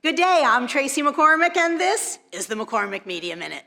Good day, I'm Tracy McCormick, and this is the McCormick Media Minute.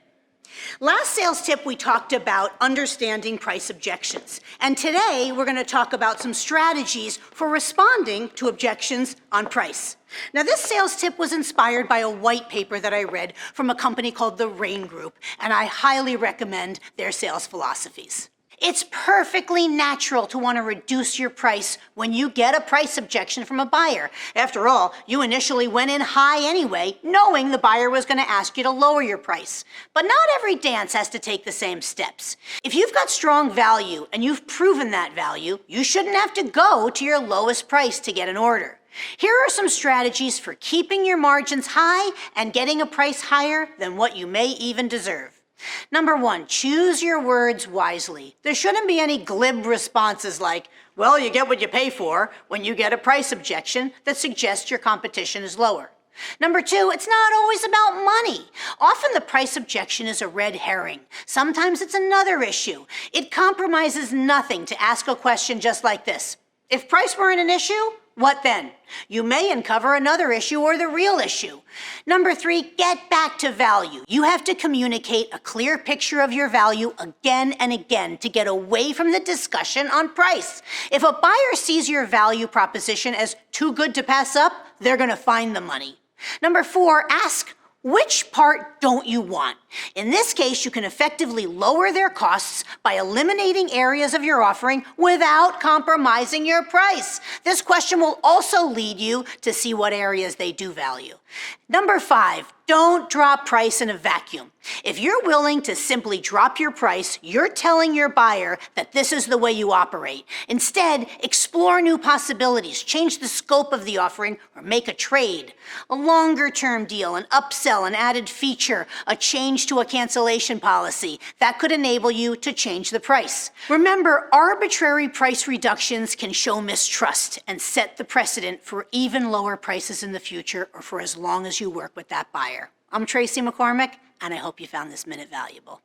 Last sales tip, we talked about understanding price objections. And today, we're going to talk about some strategies for responding to objections on price. Now, this sales tip was inspired by a white paper that I read from a company called the Rain Group, and I highly recommend their sales philosophies. It's perfectly natural to want to reduce your price when you get a price objection from a buyer. After all, you initially went in high anyway, knowing the buyer was going to ask you to lower your price. But not every dance has to take the same steps. If you've got strong value and you've proven that value, you shouldn't have to go to your lowest price to get an order. Here are some strategies for keeping your margins high and getting a price higher than what you may even deserve. Number one, choose your words wisely. There shouldn't be any glib responses like, well, you get what you pay for, when you get a price objection that suggests your competition is lower. Number two, it's not always about money. Often the price objection is a red herring. Sometimes it's another issue. It compromises nothing to ask a question just like this. If price weren't an issue, what then? You may uncover another issue or the real issue. Number three, get back to value. You have to communicate a clear picture of your value again and again to get away from the discussion on price. If a buyer sees your value proposition as too good to pass up, they're going to find the money. Number four, ask, which part don't you want? In this case, you can effectively lower their costs by eliminating areas of your offering without compromising your price. This question will also lead you to see what areas they do value. Number five, don't drop price in a vacuum. If you're willing to simply drop your price, you're telling your buyer that this is the way you operate. Instead, explore new possibilities, change the scope of the offering, or make a trade. A longer-term deal, an upsell, an added feature, a change to a cancellation policy, that could enable you to change the price. Remember, arbitrary price reductions can show mistrust and set the precedent for even lower prices in the future or for as long as you work with that buyer. I'm Tracy McCormick, and I hope you found this minute valuable.